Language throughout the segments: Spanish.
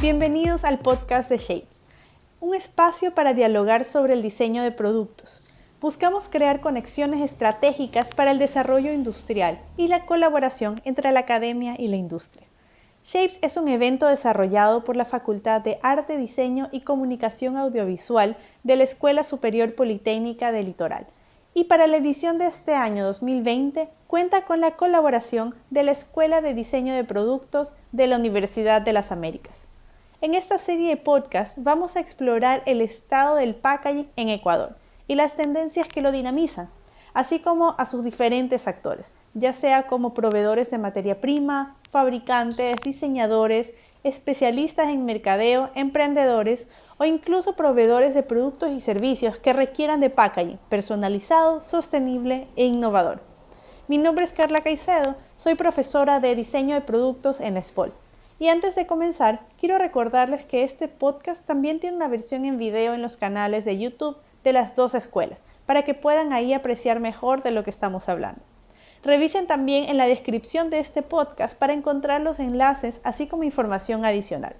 Bienvenidos al podcast de Shapes, un espacio para dialogar sobre el diseño de productos. Buscamos crear conexiones estratégicas para el desarrollo industrial y la colaboración entre la academia y la industria. Shapes es un evento desarrollado por la Facultad de Arte, Diseño y Comunicación Audiovisual de la Escuela Superior Politécnica del Litoral. Y para la edición de este año 2020 cuenta con la colaboración de la Escuela de Diseño de Productos de la Universidad de las Américas. En esta serie de podcast vamos a explorar el estado del packaging en Ecuador y las tendencias que lo dinamizan, así como a sus diferentes actores, ya sea como proveedores de materia prima, fabricantes, diseñadores, especialistas en mercadeo, emprendedores o incluso proveedores de productos y servicios que requieran de packaging personalizado, sostenible e innovador. Mi nombre es Carla Caicedo, soy profesora de diseño de productos en la SPOL. Y antes de comenzar, quiero recordarles que este podcast también tiene una versión en video en los canales de YouTube de las dos escuelas, para que puedan ahí apreciar mejor de lo que estamos hablando. Revisen también en la descripción de este podcast para encontrar los enlaces, así como información adicional.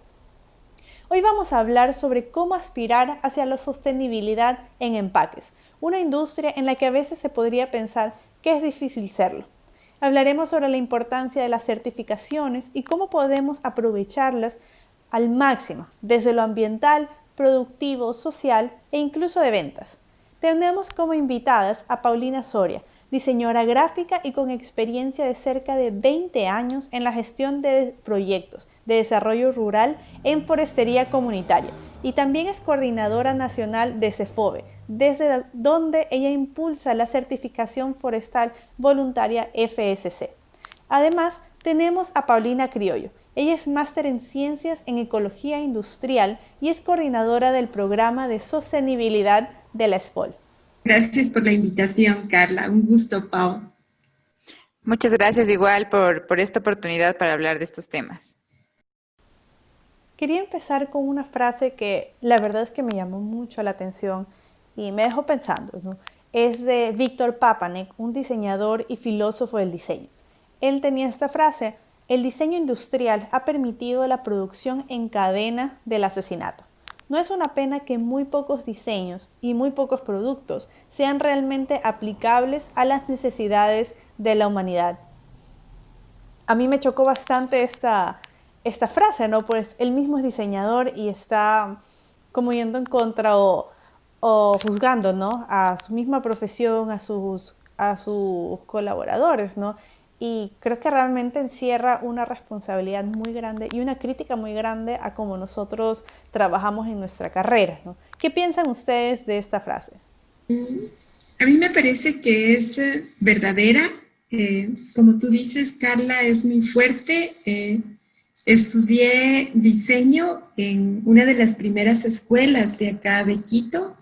Hoy vamos a hablar sobre cómo aspirar hacia la sostenibilidad en empaques, una industria en la que a veces se podría pensar que es difícil serlo. Hablaremos sobre la importancia de las certificaciones y cómo podemos aprovecharlas al máximo, desde lo ambiental, productivo, social e incluso de ventas. Tenemos como invitadas a Paulina Soria, diseñadora gráfica y con experiencia de cerca de 20 años en la gestión de proyectos de desarrollo rural en forestería comunitaria, y también es coordinadora nacional de CEFOVE, desde donde ella impulsa la certificación forestal voluntaria FSC. Además, tenemos a Paulina Criollo. Ella es máster en Ciencias en Ecología Industrial y es coordinadora del programa de sostenibilidad de la SPOL. Gracias por la invitación, Carla. Un gusto, Pau. Muchas gracias igual por esta oportunidad para hablar de estos temas. Quería empezar con una frase que la verdad es que me llamó mucho la atención y me dejó pensando, ¿no? Es de Víctor Papanek, un diseñador y filósofo del diseño. Él tenía esta frase: el diseño industrial ha permitido la producción en cadena del asesinato. No es una pena que muy pocos diseños y muy pocos productos sean realmente aplicables a las necesidades de la humanidad. A mí me chocó bastante esta frase, ¿no? Pues él mismo es diseñador y está como yendo en contra o juzgando, ¿no? A su misma profesión, a sus colaboradores, ¿no? Y creo que realmente encierra una responsabilidad muy grande y una crítica muy grande a cómo nosotros trabajamos en nuestra carrera, ¿no? ¿Qué piensan ustedes de esta frase? A mí me parece que es verdadera. Como tú dices, Carla, es muy fuerte. Estudié diseño en una de las primeras escuelas de acá de Quito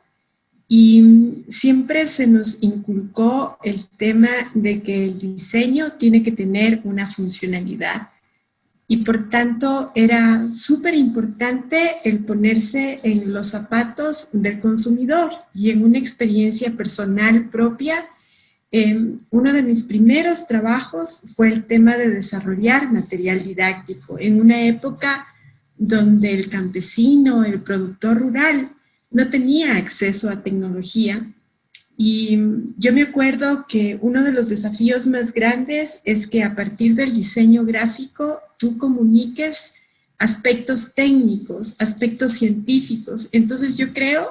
y siempre se nos inculcó el tema de que el diseño tiene que tener una funcionalidad. Y por tanto era súper importante el ponerse en los zapatos del consumidor y en una experiencia personal propia. Uno de mis primeros trabajos fue el tema de desarrollar material didáctico en una época donde el campesino, el productor rural, no tenía acceso a tecnología. Y yo me acuerdo que uno de los desafíos más grandes es que a partir del diseño gráfico tú comuniques aspectos técnicos, aspectos científicos. Entonces yo creo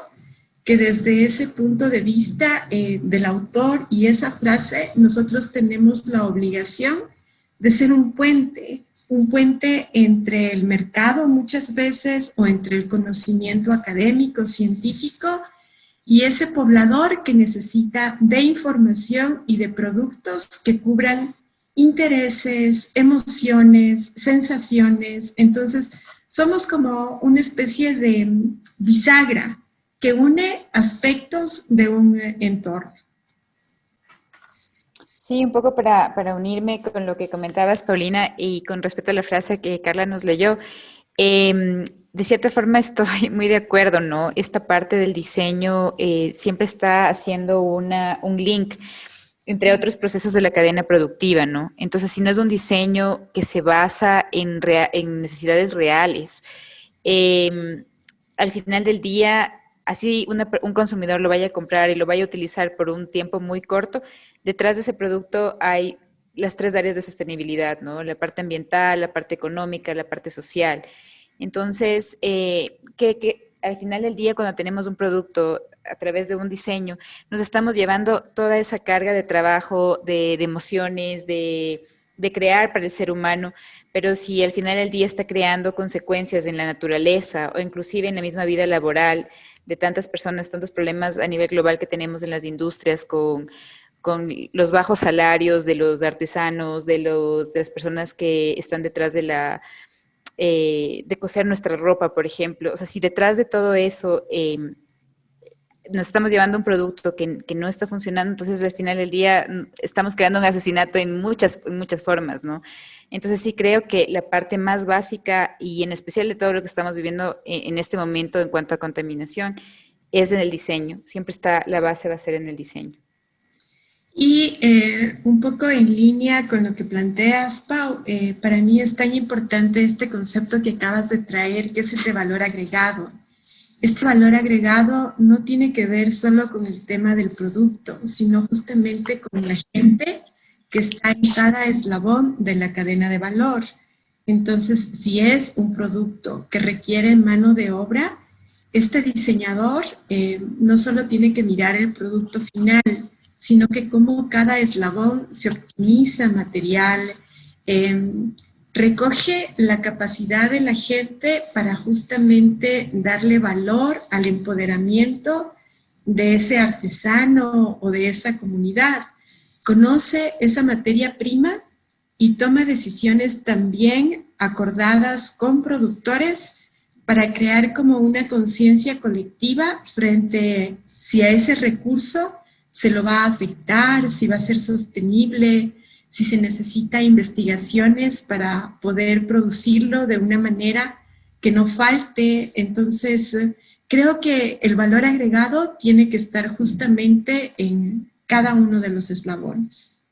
que desde ese punto de vista del autor y esa frase, nosotros tenemos la obligación de ser un puente entre el mercado muchas veces o entre el conocimiento académico, científico, y ese poblador que necesita de información y de productos que cubran intereses, emociones, sensaciones. Entonces, somos como una especie de bisagra que une aspectos de un entorno. Sí, un poco para unirme con lo que comentabas, Paulina, y con respecto a la frase que Carla nos leyó. De cierta forma estoy muy de acuerdo, ¿no? Esta parte del diseño siempre está haciendo un link entre otros procesos de la cadena productiva, ¿no? Entonces, si no es un diseño que se basa en necesidades reales, al final del día, así un consumidor lo vaya a comprar y lo vaya a utilizar por un tiempo muy corto, detrás de ese producto hay las tres áreas de sostenibilidad, ¿no? La parte ambiental, la parte económica, la parte social. Entonces, que al final del día, cuando tenemos un producto a través de un diseño, nos estamos llevando toda esa carga de trabajo, de emociones, de crear para el ser humano, pero si al final del día está creando consecuencias en la naturaleza o inclusive en la misma vida laboral de tantas personas, tantos problemas a nivel global que tenemos en las industrias con los bajos salarios de los artesanos, de las personas que están detrás de coser nuestra ropa, por ejemplo. O sea, si detrás de todo eso nos estamos llevando un producto que no está funcionando, entonces al final del día estamos creando un asesinato en muchas formas, ¿no? Entonces sí creo que la parte más básica y en especial de todo lo que estamos viviendo en este momento en cuanto a contaminación es en el diseño. Siempre está, la base va a ser en el diseño. Y un poco en línea con lo que planteas, Pau, para mí es tan importante este concepto que acabas de traer, que es el de valor agregado. Este valor agregado no tiene que ver solo con el tema del producto, sino justamente con la gente que está en cada eslabón de la cadena de valor. Entonces, si es un producto que requiere mano de obra, este diseñador no solo tiene que mirar el producto final, sino que cómo cada eslabón se optimiza material, recoge la capacidad de la gente para justamente darle valor al empoderamiento de ese artesano o de esa comunidad. Conoce esa materia prima y toma decisiones también acordadas con productores para crear como una conciencia colectiva frente si a ese recurso se lo va a afectar, si va a ser sostenible, si se necesita investigaciones para poder producirlo de una manera que no falte. Entonces, creo que el valor agregado tiene que estar justamente en cada uno de los eslabones.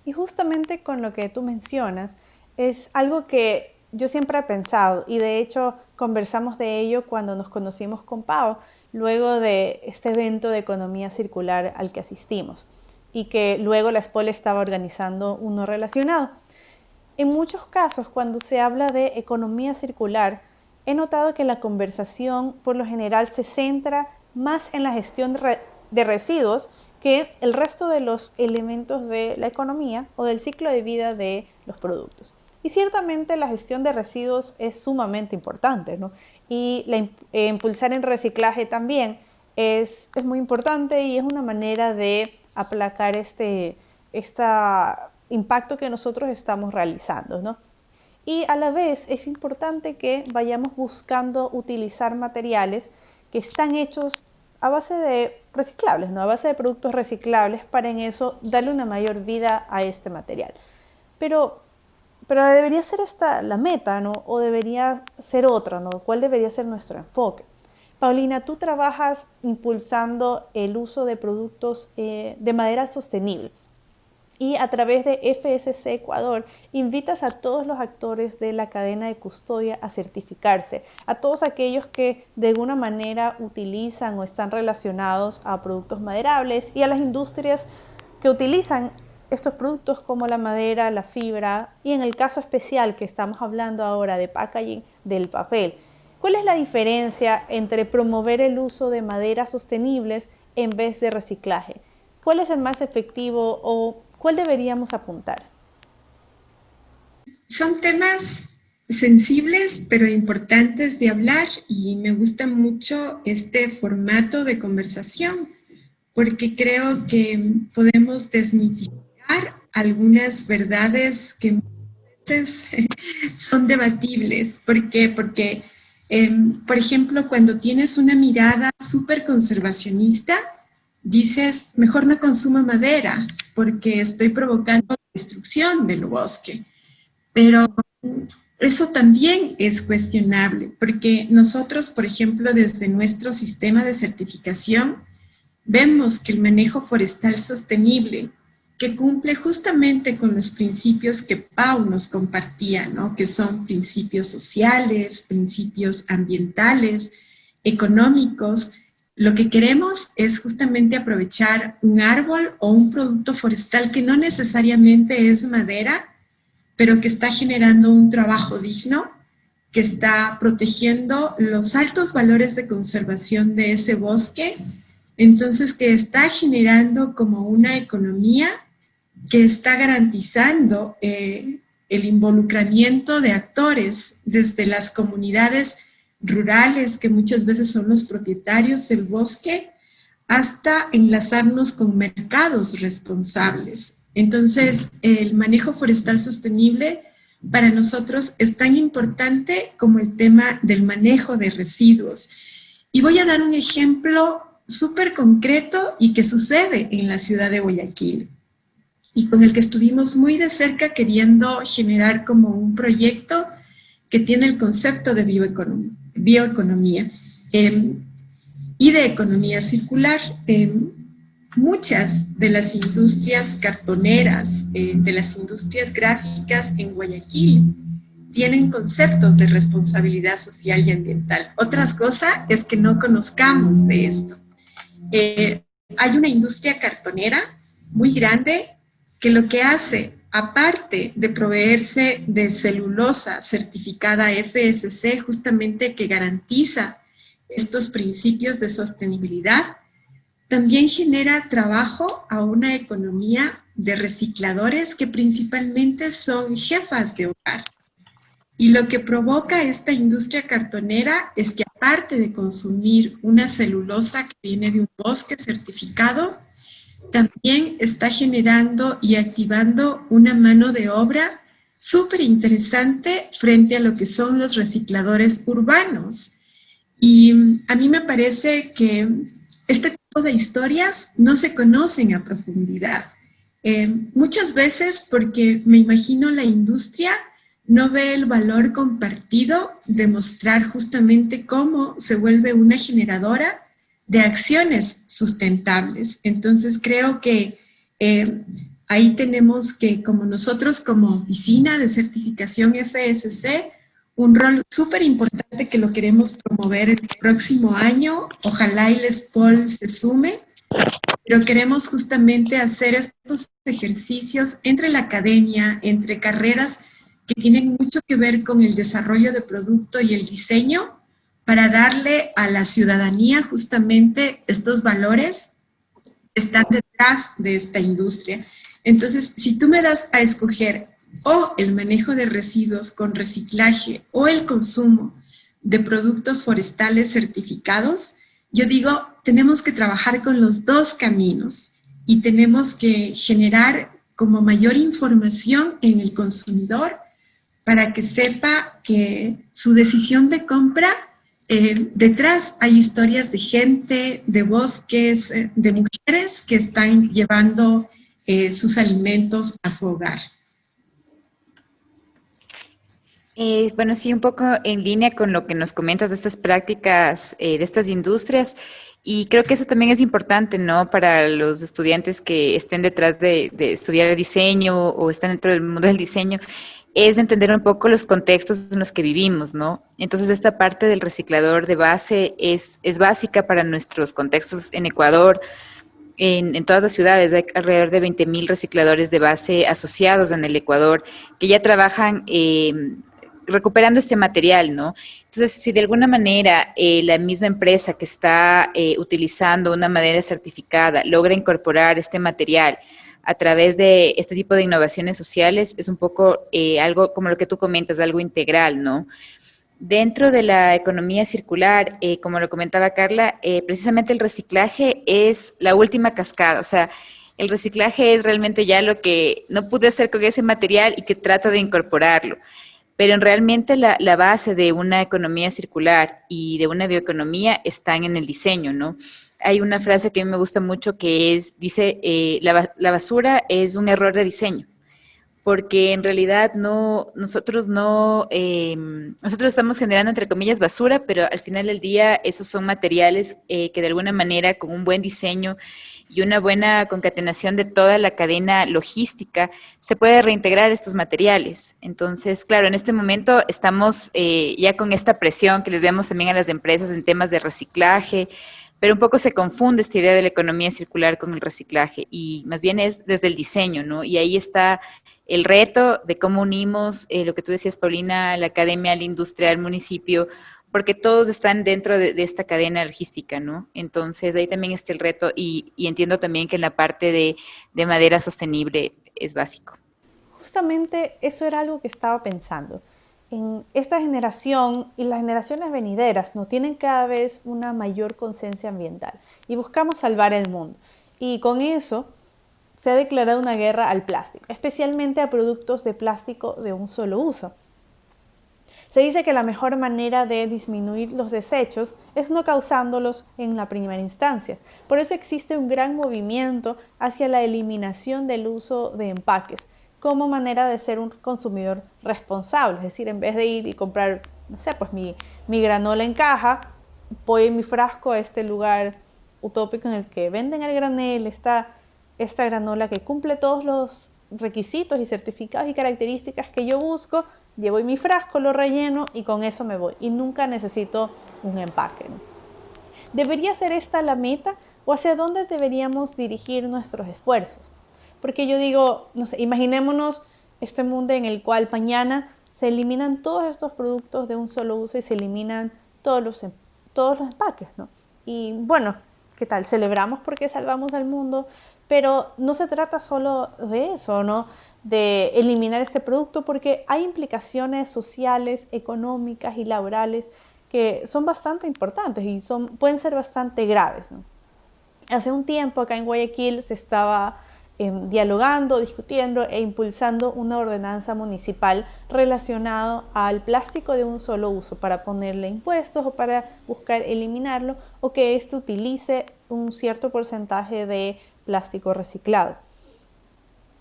Y justamente con lo que tú mencionas, es algo que yo siempre he pensado y de hecho conversamos de ello cuando nos conocimos con Pau, luego de este evento de economía circular al que asistimos y que luego la SPOL estaba organizando uno relacionado. En muchos casos, cuando se habla de economía circular, he notado que la conversación por lo general se centra más en la gestión de residuos que el resto de los elementos de la economía o del ciclo de vida de los productos. Y ciertamente la gestión de residuos es sumamente importante, ¿no? Y impulsar en reciclaje también es muy importante y es una manera de aplacar este impacto que nosotros estamos realizando, ¿no? Y a la vez es importante que vayamos buscando utilizar materiales que están hechos a base de reciclables, ¿no? A base de productos reciclables para en eso darle una mayor vida a este material. Pero debería ser esta la meta, ¿no? O debería ser otra, ¿no? ¿Cuál debería ser nuestro enfoque? Paulina, tú trabajas impulsando el uso de productos de madera sostenible y a través de FSC Ecuador invitas a todos los actores de la cadena de custodia a certificarse, a todos aquellos que de alguna manera utilizan o están relacionados a productos maderables y a las industrias que utilizan estos productos como la madera, la fibra y en el caso especial que estamos hablando ahora de packaging, del papel. ¿Cuál es la diferencia entre promover el uso de maderas sostenibles en vez de reciclaje? ¿Cuál es el más efectivo o cuál deberíamos apuntar? Son temas sensibles pero importantes de hablar y me gusta mucho este formato de conversación porque creo que podemos desmitificar algunas verdades que muchas veces son debatibles. ¿Por qué? Porque, por ejemplo, cuando tienes una mirada súper conservacionista, dices, mejor no consumo madera porque estoy provocando la destrucción del bosque. Pero eso también es cuestionable porque nosotros, por ejemplo, desde nuestro sistema de certificación, vemos que el manejo forestal sostenible que cumple justamente con los principios que Pau nos compartía, ¿no? Que son principios sociales, principios ambientales, económicos. Lo que queremos es justamente aprovechar un árbol o un producto forestal que no necesariamente es madera, pero que está generando un trabajo digno, que está protegiendo los altos valores de conservación de ese bosque, entonces que está generando como una economía que está garantizando el involucramiento de actores desde las comunidades rurales, que muchas veces son los propietarios del bosque, hasta enlazarnos con mercados responsables. Entonces, el manejo forestal sostenible para nosotros es tan importante como el tema del manejo de residuos. Y voy a dar un ejemplo súper concreto y que sucede en la ciudad de Guayaquil, y con el que estuvimos muy de cerca queriendo generar como un proyecto que tiene el concepto de bioeconomía y de economía circular. Muchas de las industrias cartoneras, de las industrias gráficas en Guayaquil, tienen conceptos de responsabilidad social y ambiental. Otra cosa es que no conozcamos de esto. Hay una industria cartonera muy grande que lo que hace, aparte de proveerse de celulosa certificada FSC, justamente que garantiza estos principios de sostenibilidad, también genera trabajo a una economía de recicladores que principalmente son jefas de hogar. Y lo que provoca esta industria cartonera es que aparte de consumir una celulosa que viene de un bosque certificado, también está generando y activando una mano de obra súper interesante frente a lo que son los recicladores urbanos. Y a mí me parece que este tipo de historias no se conocen a profundidad. Muchas veces porque me imagino la industria no ve el valor compartido de mostrar justamente cómo se vuelve una generadora de acciones sustentables. Entonces creo que ahí tenemos que, como nosotros como oficina de certificación FSC, un rol súper importante que lo queremos promover el próximo año. Ojalá y Les Paul se sume, pero queremos justamente hacer estos ejercicios entre la academia, entre carreras que tienen mucho que ver con el desarrollo de producto y el diseño, para darle a la ciudadanía justamente estos valores que están detrás de esta industria. Entonces, si tú me das a escoger o el manejo de residuos con reciclaje o el consumo de productos forestales certificados, yo digo, tenemos que trabajar con los dos caminos y tenemos que generar como mayor información en el consumidor para que sepa que su decisión de compra, detrás hay historias de gente, de bosques, de mujeres que están llevando sus alimentos a su hogar. Bueno, sí, un poco en línea con lo que nos comentas de estas prácticas, de estas industrias, y creo que eso también es importante, ¿no? Para los estudiantes que estén detrás de estudiar el diseño o están dentro del mundo del diseño, es entender un poco los contextos en los que vivimos, ¿no? Entonces, esta parte del reciclador de base es básica para nuestros contextos en Ecuador. En todas las ciudades hay alrededor de 20.000 recicladores de base asociados en el Ecuador que ya trabajan recuperando este material, ¿no? Entonces, si de alguna manera la misma empresa que está utilizando una madera certificada logra incorporar este material a través de este tipo de innovaciones sociales, es un poco algo como lo que tú comentas, algo integral, ¿no? Dentro de la economía circular, como lo comentaba Carla, precisamente el reciclaje es la última cascada, o sea, el reciclaje es realmente ya lo que no pude hacer con ese material y que trato de incorporarlo. Pero realmente la base de una economía circular y de una bioeconomía están en el diseño, ¿no? Hay una frase que a mí me gusta mucho que dice, la basura es un error de diseño, porque en realidad nosotros estamos generando entre comillas basura, pero al final del día esos son materiales que de alguna manera con un buen diseño y una buena concatenación de toda la cadena logística, se puede reintegrar estos materiales. Entonces, claro, en este momento estamos ya con esta presión que les vemos también a las empresas en temas de reciclaje, pero un poco se confunde esta idea de la economía circular con el reciclaje y más bien es desde el diseño, ¿no? Y ahí está el reto de cómo unimos lo que tú decías, Paulina, la academia, la industria, el municipio, porque todos están dentro de esta cadena logística, ¿no? Entonces ahí también está el reto y entiendo también que en la parte de madera sostenible es básico. Justamente eso era algo que estaba pensando. En esta generación y las generaciones venideras no tienen cada vez una mayor conciencia ambiental y buscamos salvar el mundo. Y con eso se ha declarado una guerra al plástico, especialmente a productos de plástico de un solo uso. Se dice que la mejor manera de disminuir los desechos es no causándolos en la primera instancia. Por eso existe un gran movimiento hacia la eliminación del uso de empaques como manera de ser un consumidor responsable. Es decir, en vez de ir y comprar, no sé, pues mi granola en caja, voy en mi frasco a este lugar utópico en el que venden el granel, esta granola que cumple todos los requisitos y certificados y características que yo busco, llevo en mi frasco, lo relleno y con eso me voy. Y nunca necesito un empaque, ¿no? ¿Debería ser esta la meta o hacia dónde deberíamos dirigir nuestros esfuerzos? Porque yo digo, no sé, imaginémonos este mundo en el cual mañana se eliminan todos estos productos de un solo uso y se eliminan todos los empaques, ¿no? Y bueno, ¿qué tal? Celebramos porque salvamos al mundo, pero no se trata solo de eso, ¿no? De eliminar este producto, porque hay implicaciones sociales, económicas y laborales que son bastante importantes y pueden ser bastante graves, ¿no? Hace un tiempo acá en Guayaquil se estaba dialogando, discutiendo e impulsando una ordenanza municipal relacionada al plástico de un solo uso para ponerle impuestos o para buscar eliminarlo o que éste utilice un cierto porcentaje de plástico reciclado.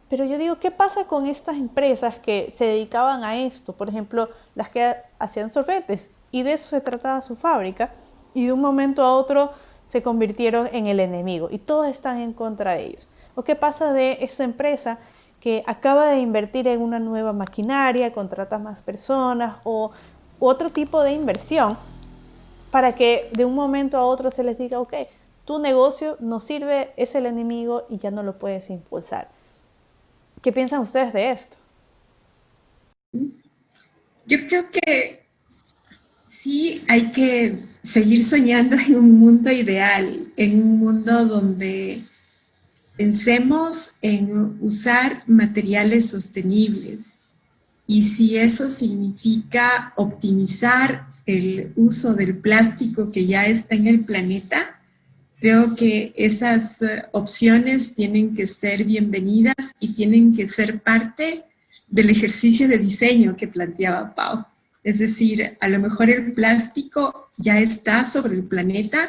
Pero yo digo, ¿qué pasa con estas empresas que se dedicaban a esto? Por ejemplo, las que hacían sorbetes y de eso se trataba su fábrica y de un momento a otro se convirtieron en el enemigo y todos están en contra de ellos. ¿O qué pasa de esta empresa que acaba de invertir en una nueva maquinaria, contrata más personas o otro tipo de inversión para que de un momento a otro se les diga, ok, tu negocio no sirve, es el enemigo y ya no lo puedes impulsar? ¿Qué piensan ustedes de esto? Yo creo que sí hay que seguir soñando en un mundo ideal, en un mundo donde pensemos en usar materiales sostenibles y si eso significa optimizar el uso del plástico que ya está en el planeta, creo que esas opciones tienen que ser bienvenidas y tienen que ser parte del ejercicio de diseño que planteaba Pau. Es decir, a lo mejor el plástico ya está sobre el planeta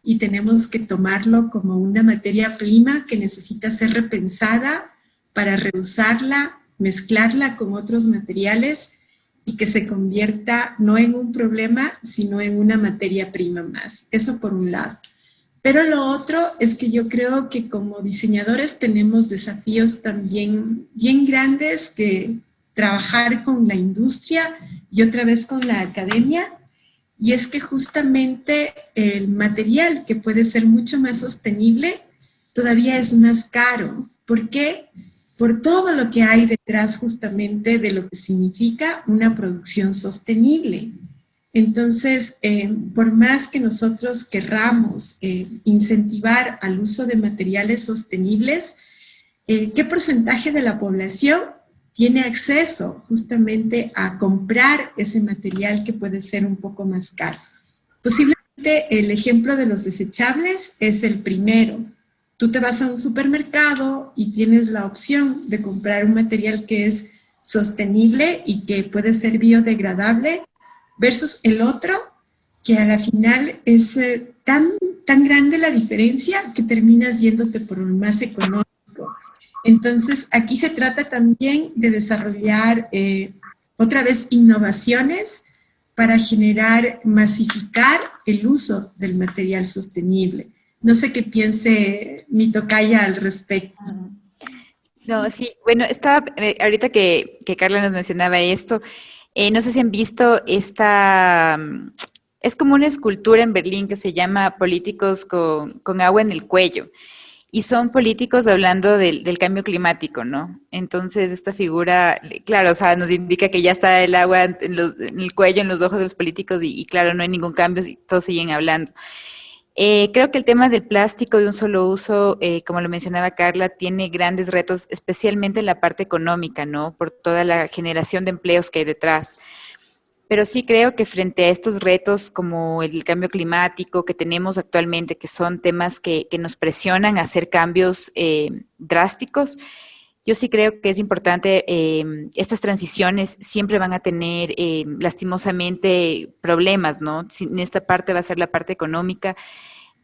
y tenemos que tomarlo como una materia prima que necesita ser repensada para reusarla, mezclarla con otros materiales y que se convierta no en un problema, sino en una materia prima más. Eso por un lado. Pero lo otro es que yo creo que como diseñadores tenemos desafíos también bien grandes que trabajar con la industria y otra vez con la academia. Y es que justamente el material que puede ser mucho más sostenible todavía es más caro. ¿Por qué? Por todo lo que hay detrás justamente de lo que significa una producción sostenible. Entonces, por más que nosotros querramos incentivar al uso de materiales sostenibles, ¿qué porcentaje de la población tiene acceso justamente a comprar ese material que puede ser un poco más caro? Posiblemente el ejemplo de los desechables es el primero. Tú te vas a un supermercado y tienes la opción de comprar un material que es sostenible y que puede ser biodegradable versus el otro que a la final es tan grande la diferencia que terminas yéndote por un más económico. Entonces, aquí se trata también de desarrollar otra vez innovaciones para generar, masificar el uso del material sostenible. No sé qué piense mi tocaya al respecto. No, sí, bueno, estaba, ahorita que Carla nos mencionaba esto, no sé si han visto esta, es como una escultura en Berlín que se llama Políticos con agua en el cuello. Y son políticos hablando del cambio climático, ¿no? Entonces, esta figura, claro, o sea, nos indica que ya está el agua en el cuello, en los ojos de los políticos, y claro, no hay ningún cambio, y todos siguen hablando. Creo que el tema del plástico de un solo uso, como lo mencionaba Carla, tiene grandes retos, especialmente en la parte económica, ¿no? Por toda la generación de empleos que hay detrás. Pero sí creo que frente a estos retos como el cambio climático que tenemos actualmente, que son temas que nos presionan a hacer cambios drásticos, yo sí creo que es importante, estas transiciones siempre van a tener lastimosamente problemas, ¿no? En esta parte va a ser la parte económica,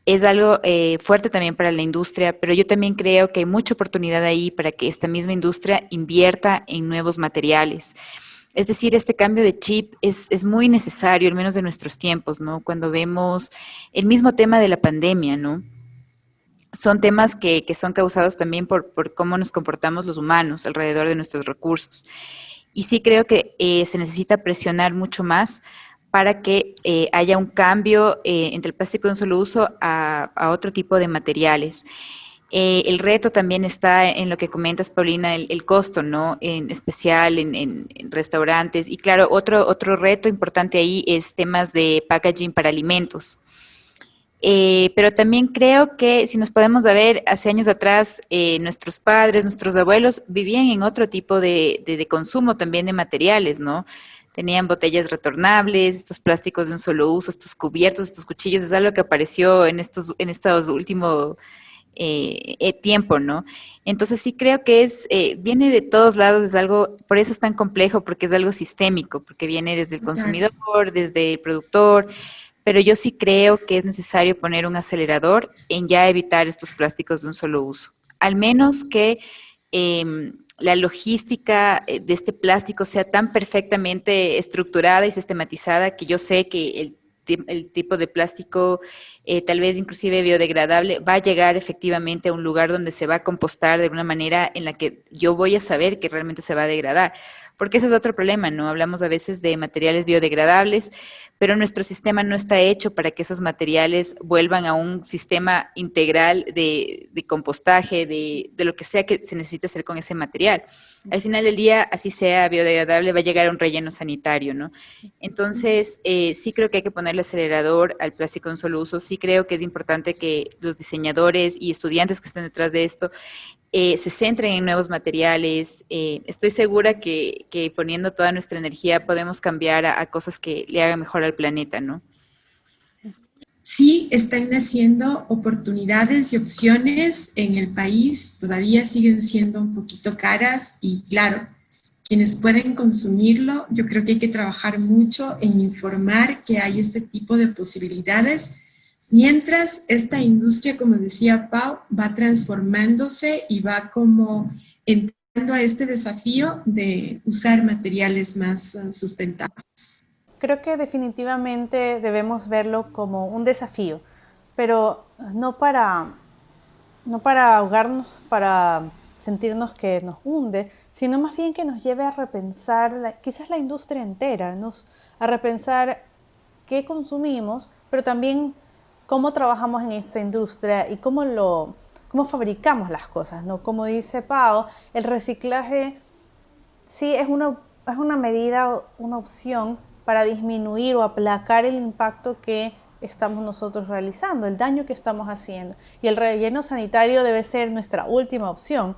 es algo fuerte también para la industria, pero yo también creo que hay mucha oportunidad ahí para que esta misma industria invierta en nuevos materiales. Es decir, este cambio de chip es muy necesario, al menos de nuestros tiempos, ¿no? Cuando vemos el mismo tema de la pandemia, ¿no? Son temas que son causados también por cómo nos comportamos los humanos alrededor de nuestros recursos. Y sí creo que se necesita presionar mucho más para que haya un cambio entre el plástico de un solo uso a otro tipo de materiales. El reto también está en lo que comentas, Paulina, el costo, ¿no? En especial en restaurantes. Y claro, otro reto importante ahí es temas de packaging para alimentos. Pero también creo que si nos podemos ver, hace años atrás, nuestros padres, nuestros abuelos vivían en otro tipo de consumo también de materiales, ¿no? Tenían botellas retornables, estos plásticos de un solo uso, estos cubiertos, estos cuchillos, es algo que apareció en estos últimos tiempo, ¿no? Entonces sí creo que viene de todos lados, es algo, por eso es tan complejo, porque es algo sistémico, porque viene desde el Total. consumidor, desde el productor, pero yo sí creo que es necesario poner un acelerador en ya evitar estos plásticos de un solo uso. Al menos que la logística de este plástico sea tan perfectamente estructurada y sistematizada que yo sé que el tipo de plástico, tal vez inclusive biodegradable, va a llegar efectivamente a un lugar donde se va a compostar de una manera en la que yo voy a saber que realmente se va a degradar. Porque ese es otro problema, ¿no? Hablamos a veces de materiales biodegradables, pero nuestro sistema no está hecho para que esos materiales vuelvan a un sistema integral de compostaje, de lo que sea que se necesite hacer con ese material. Al final del día, así sea biodegradable, va a llegar a un relleno sanitario, ¿no? Entonces, sí creo que hay que ponerle acelerador al plástico de un solo uso, sí creo que es importante que los diseñadores y estudiantes que estén detrás de esto se centren en nuevos materiales. Estoy segura que poniendo toda nuestra energía podemos cambiar a cosas que le hagan mejor al planeta, ¿no? Sí, están naciendo oportunidades y opciones en el país, todavía siguen siendo un poquito caras y claro, quienes pueden consumirlo, yo creo que hay que trabajar mucho en informar que hay este tipo de posibilidades, mientras esta industria, como decía Pau, va transformándose y va como entrando a este desafío de usar materiales más sustentables. Creo que definitivamente debemos verlo como un desafío, pero no para ahogarnos, para sentirnos que nos hunde, sino más bien que nos lleve a repensar quizás la industria entera, a repensar qué consumimos, pero también cómo trabajamos en esta industria y cómo fabricamos las cosas, ¿no? Como dice Pau, el reciclaje sí es una medida, una opción para disminuir o aplacar el impacto que estamos nosotros realizando, el daño que estamos haciendo. Y el relleno sanitario debe ser nuestra última opción.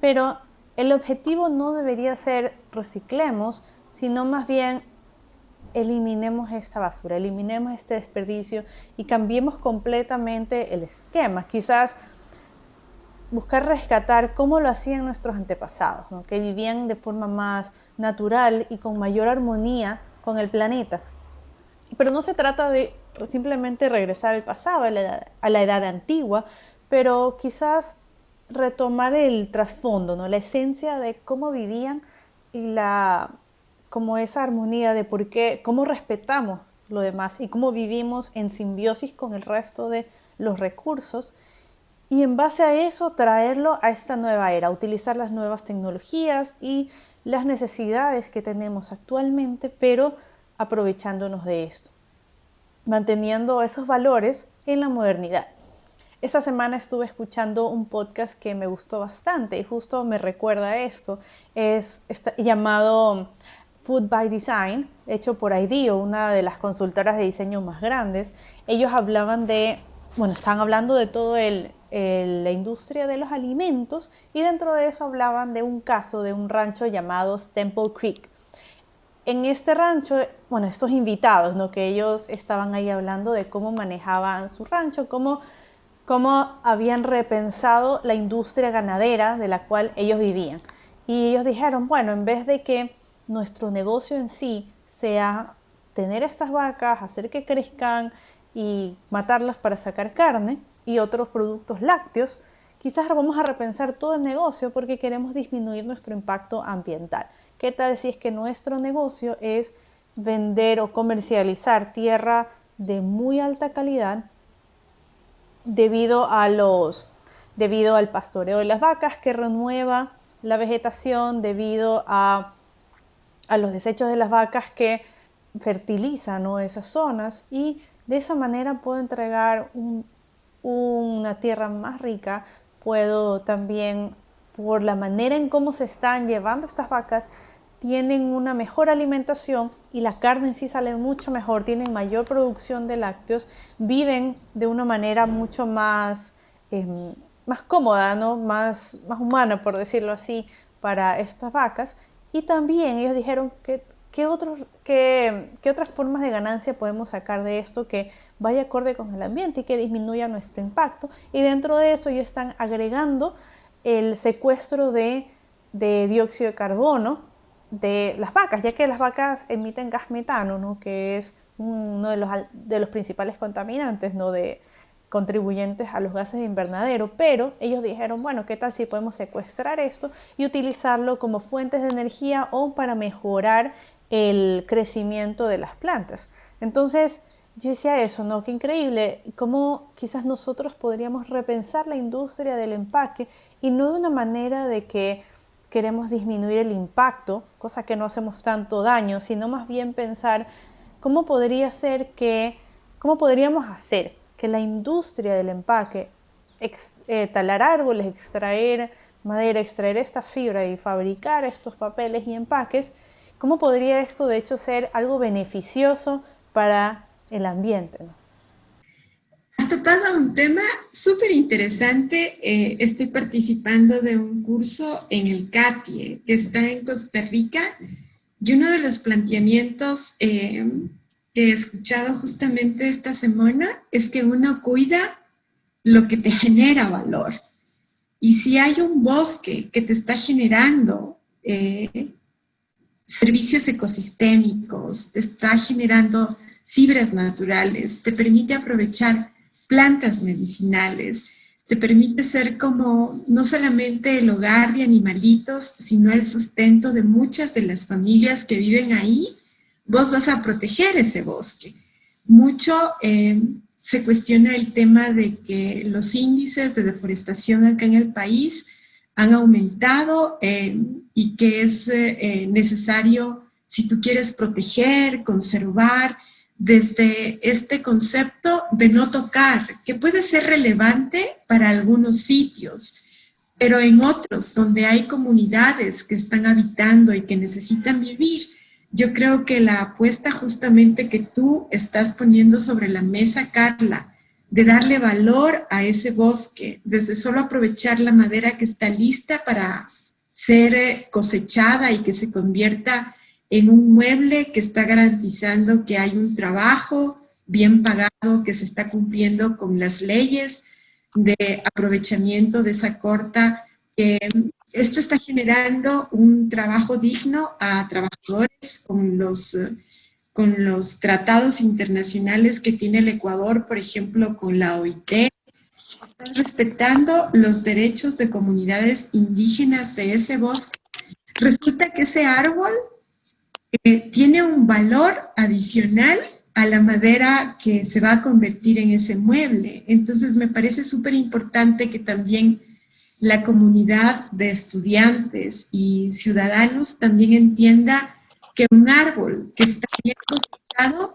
Pero el objetivo no debería ser reciclemos, sino más bien eliminemos esta basura, eliminemos este desperdicio y cambiemos completamente el esquema. Quizás buscar rescatar cómo lo hacían nuestros antepasados, ¿no? Que vivían de forma más natural y con mayor armonía con el planeta. Pero no se trata de simplemente regresar al pasado, a la edad antigua, pero quizás retomar el trasfondo, ¿no? La esencia de cómo vivían y como esa armonía de por qué, cómo respetamos lo demás y cómo vivimos en simbiosis con el resto los recursos y en base a eso traerlo a esta nueva era, utilizar las nuevas tecnologías y las necesidades que tenemos actualmente, pero aprovechándonos de esto, manteniendo esos valores en la modernidad. Esta semana estuve escuchando un podcast que me gustó bastante y justo me recuerda a esto. Es llamado Food by Design, hecho por IDEO, una de las consultoras de diseño más grandes. Ellos estaban hablando de toda la industria de los alimentos y dentro de eso hablaban de un caso de un rancho llamado Temple Creek. En este rancho, estos invitados, ¿no? Que ellos estaban ahí hablando de cómo manejaban su rancho, cómo habían repensado la industria ganadera de la cual ellos vivían. Y ellos dijeron, en vez de que nuestro negocio en sí sea tener estas vacas, hacer que crezcan y matarlas para sacar carne y otros productos lácteos, quizás vamos a repensar todo el negocio porque queremos disminuir nuestro impacto ambiental. ¿Qué tal si es que nuestro negocio es vender o comercializar tierra de muy alta calidad debido al pastoreo de las vacas que renueva la vegetación, debido a los desechos de las vacas que fertilizan, ¿no?, esas zonas, y de esa manera puedo entregar una tierra más rica? Puedo también, por la manera en cómo se están llevando estas vacas, tienen una mejor alimentación y la carne en sí sale mucho mejor, tienen mayor producción de lácteos, viven de una manera mucho más cómoda, ¿no? más humana, por decirlo así, para estas vacas. Y también ellos dijeron ¿qué otras formas de ganancia podemos sacar de esto que vaya acorde con el ambiente y que disminuya nuestro impacto? Y dentro de eso ellos están agregando el secuestro de dióxido de carbono de las vacas, ya que las vacas emiten gas metano, ¿no?, que es uno de los principales contaminantes, ¿no?, de contribuyentes a los gases de invernadero. Pero ellos dijeron, ¿qué tal si podemos secuestrar esto y utilizarlo como fuentes de energía o para mejorar el crecimiento de las plantas? Entonces yo decía eso, ¿no? Qué increíble cómo quizás nosotros podríamos repensar la industria del empaque, y no de una manera de que queremos disminuir el impacto, cosa que no hacemos tanto daño, sino más bien pensar cómo podríamos hacer que la industria del empaque, talar árboles, extraer madera, extraer esta fibra y fabricar estos papeles y empaques, cómo podría esto de hecho ser algo beneficioso para el ambiente, ¿no? Hasta pasa un tema súper interesante. Estoy participando de un curso en el CATIE, que está en Costa Rica, y uno de los planteamientos que he escuchado justamente esta semana es que uno cuida lo que te genera valor. Y si hay un bosque que te está generando servicios ecosistémicos, te está generando fibras naturales, te permite aprovechar plantas medicinales, te permite ser como no solamente el hogar de animalitos, sino el sustento de muchas de las familias que viven ahí, vos vas a proteger ese bosque. Mucho se cuestiona el tema de que los índices de deforestación acá en el país han aumentado y que es necesario, si tú quieres proteger, conservar, desde este concepto de no tocar, que puede ser relevante para algunos sitios, pero en otros donde hay comunidades que están habitando y que necesitan vivir, yo creo que la apuesta justamente que tú estás poniendo sobre la mesa, Carla, de darle valor a ese bosque, desde solo aprovechar la madera que está lista para ser cosechada y que se convierta en un mueble que está garantizando que hay un trabajo bien pagado, que se está cumpliendo con las leyes de aprovechamiento de esa corta. Esto está generando un trabajo digno a trabajadores con los tratados internacionales que tiene el Ecuador, por ejemplo, con la OIT, respetando los derechos de comunidades indígenas de ese bosque. Resulta que ese árbol tiene un valor adicional a la madera que se va a convertir en ese mueble. Entonces me parece súper importante que también la comunidad de estudiantes y ciudadanos también entienda que un árbol que está bien cosechado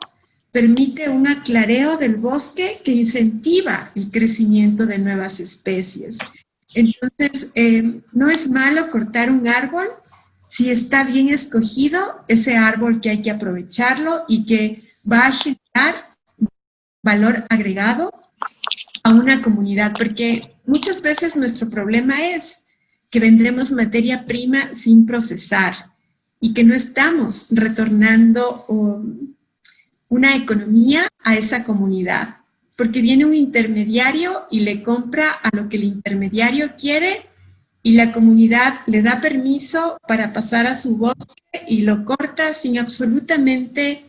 permite un aclareo del bosque que incentiva el crecimiento de nuevas especies. Entonces, no es malo cortar un árbol si está bien escogido, ese árbol que hay que aprovecharlo y que va a generar valor agregado a una comunidad, porque muchas veces nuestro problema es que vendemos materia prima sin procesar y que no estamos retornando una economía a esa comunidad, porque viene un intermediario y le compra a lo que el intermediario quiere y la comunidad le da permiso para pasar a su bosque y lo corta sin absolutamente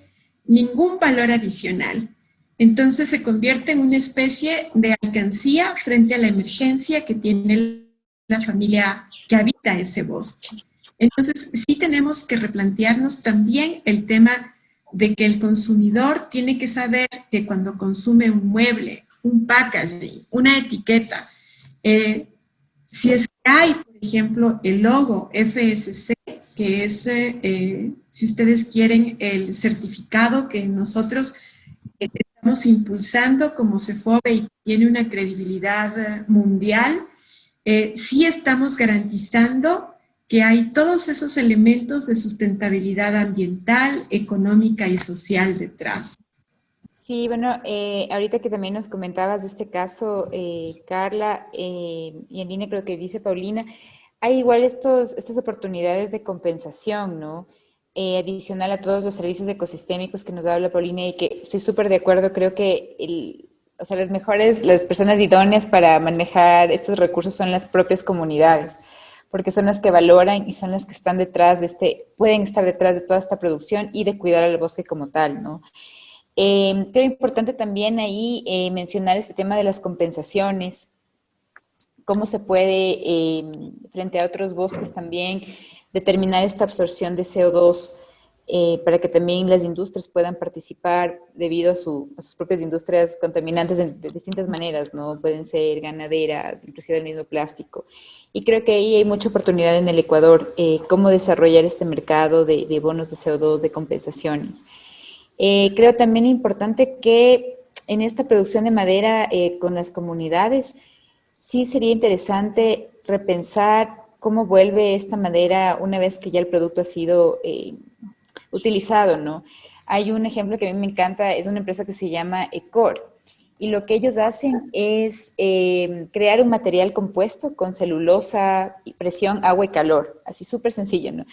ningún valor adicional. Entonces se convierte en una especie de alcancía frente a la emergencia que tiene la familia que habita ese bosque. Entonces sí tenemos que replantearnos también el tema de que el consumidor tiene que saber que cuando consume un mueble, un packaging, una etiqueta, si es que hay, por ejemplo, el logo FSC, que es, si ustedes quieren, el certificado que nosotros estamos impulsando como CEFOBE y tiene una credibilidad mundial, sí estamos garantizando que hay todos esos elementos de sustentabilidad ambiental, económica y social detrás. Sí, bueno, ahorita que también nos comentabas de este caso, Carla, y en línea creo que dice Paulina, hay igual estas oportunidades de compensación, ¿no? Adicional a todos los servicios ecosistémicos que nos habla Paulina y que estoy súper de acuerdo, creo que o sea, las personas idóneas para manejar estos recursos son las propias comunidades, porque son las que valoran y son las que están detrás pueden estar detrás de toda esta producción y de cuidar al bosque como tal, ¿no? Creo importante también ahí mencionar este tema de las compensaciones, cómo se puede, frente a otros bosques también, determinar esta absorción de CO2 para que también las industrias puedan participar debido a sus propias industrias contaminantes de distintas maneras, ¿no? Pueden ser ganaderas, inclusive el mismo plástico. Y creo que ahí hay mucha oportunidad en el Ecuador, cómo desarrollar este mercado de bonos de CO2, de compensaciones. Creo también importante que en esta producción de madera con las comunidades, sí sería interesante repensar cómo vuelve esta madera una vez que ya el producto ha sido utilizado, ¿no? Hay un ejemplo que a mí me encanta, es una empresa que se llama Ecor, y lo que ellos hacen es crear un material compuesto con celulosa, presión, agua y calor, así súper sencillo, ¿no?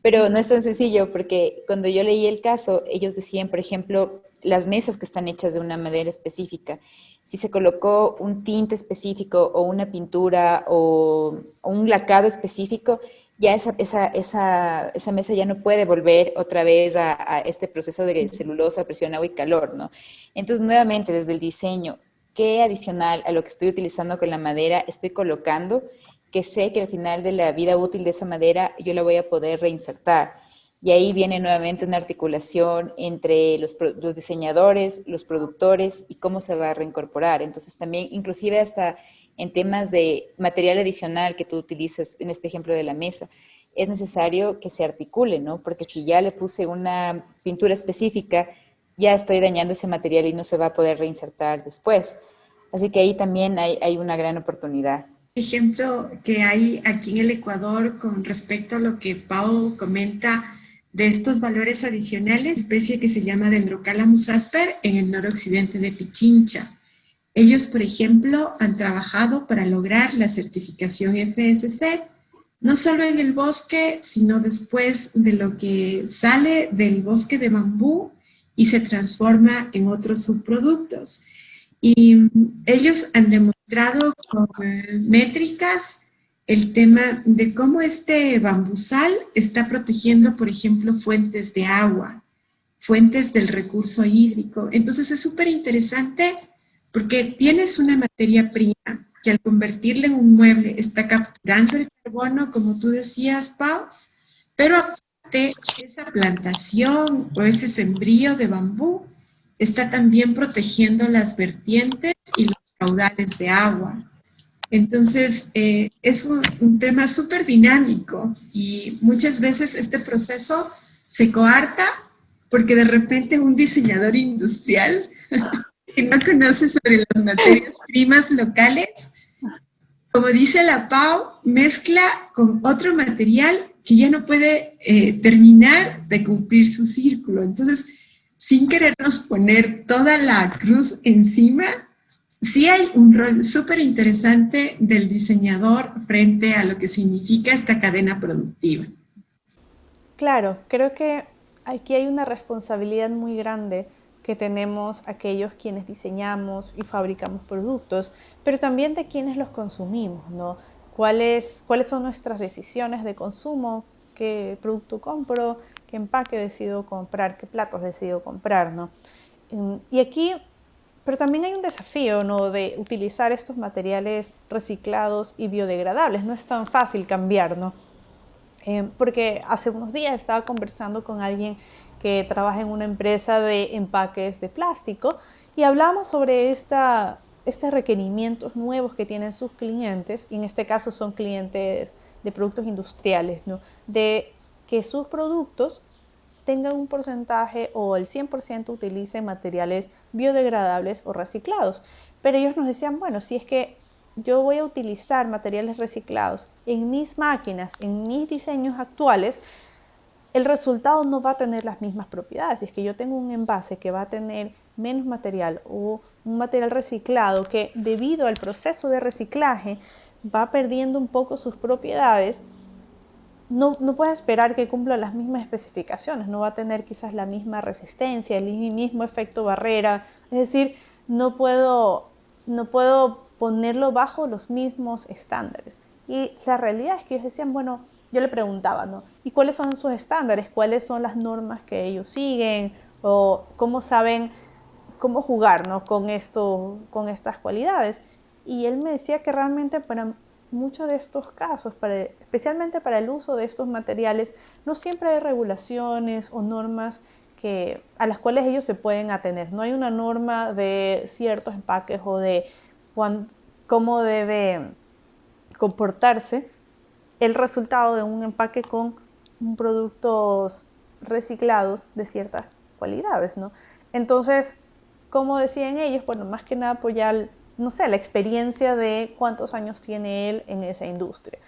Pero no es tan sencillo porque cuando yo leí el caso, ellos decían, por ejemplo, las mesas que están hechas de una madera específica, si se colocó un tinte específico o una pintura o un lacado específico, ya esa mesa ya no puede volver otra vez a este proceso de celulosa, presión, agua y calor, ¿no? Entonces, nuevamente, desde el diseño, ¿qué adicional a lo que estoy utilizando con la madera estoy colocando? Que sé que al final de la vida útil de esa madera yo la voy a poder reinsertar. Y ahí viene nuevamente una articulación entre los diseñadores, los productores y cómo se va a reincorporar. Entonces también, inclusive hasta en temas de material adicional que tú utilizas, en este ejemplo de la mesa, es necesario que se articule, ¿no? Porque si ya le puse una pintura específica, ya estoy dañando ese material y no se va a poder reinsertar después. Así que ahí también hay una gran oportunidad. Ejemplo que hay aquí en el Ecuador con respecto a lo que Pau comenta de estos valores adicionales, especie que se llama Dendrocalamus asper en el noroccidente de Pichincha. Ellos, por ejemplo, han trabajado para lograr la certificación FSC, no solo en el bosque, sino después de lo que sale del bosque de bambú y se transforma en otros subproductos. Y ellos han demostrado con métricas el tema de cómo este bambusal está protegiendo, por ejemplo, fuentes de agua, fuentes del recurso hídrico. Entonces es súper interesante porque tienes una materia prima que al convertirla en un mueble está capturando el carbono, como tú decías, Pau, pero aparte esa plantación o ese sembrío de bambú está también protegiendo las vertientes y los caudales de agua. Entonces, es un tema súper dinámico y muchas veces este proceso se coarta porque de repente un diseñador industrial que no conoce sobre las materias primas locales, como dice la Pau, mezcla con otro material que ya no puede terminar de cumplir su círculo. Entonces, sin querernos poner toda la cruz encima, sí hay un rol súper interesante del diseñador frente a lo que significa esta cadena productiva. Claro, creo que aquí hay una responsabilidad muy grande que tenemos aquellos quienes diseñamos y fabricamos productos, pero también de quienes los consumimos, ¿no? ¿Cuáles son nuestras decisiones de consumo? ¿Qué producto compro? ¿Qué empaque decido comprar? ¿Qué platos decido comprar, ¿no? Y aquí, pero también hay un desafío, ¿no? De utilizar estos materiales reciclados y biodegradables. No es tan fácil cambiar, ¿no? Porque hace unos días estaba conversando con alguien que trabaja en una empresa de empaques de plástico y hablamos sobre estos requerimientos nuevos que tienen sus clientes, y en este caso son clientes de productos industriales, ¿no? De que sus productos tengan un porcentaje o el 100% utilicen materiales biodegradables o reciclados. Pero ellos nos decían, bueno, si es que yo voy a utilizar materiales reciclados en mis máquinas, en mis diseños actuales, el resultado no va a tener las mismas propiedades. Si es que yo tengo un envase que va a tener menos material o un material reciclado que debido al proceso de reciclaje va perdiendo un poco sus propiedades, no puedes esperar que cumpla las mismas especificaciones, no va a tener quizás la misma resistencia, el mismo efecto barrera, es decir, no puedo ponerlo bajo los mismos estándares. Y la realidad es que ellos decían, bueno, yo le preguntaba, ¿no? ¿Y cuáles son sus estándares? ¿Cuáles son las normas que ellos siguen? ¿O cómo saben cómo jugar, ¿no? con estas cualidades? Y él me decía que realmente para muchos de estos casos, especialmente para el uso de estos materiales, no siempre hay regulaciones o normas a las cuales ellos se pueden atener. No hay una norma de ciertos empaques o de cómo debe comportarse el resultado de un empaque con productos reciclados de ciertas cualidades, ¿no? Entonces, como decían ellos, bueno, más que nada apoyar, no sé, la experiencia de cuántos años tiene él en esa industria.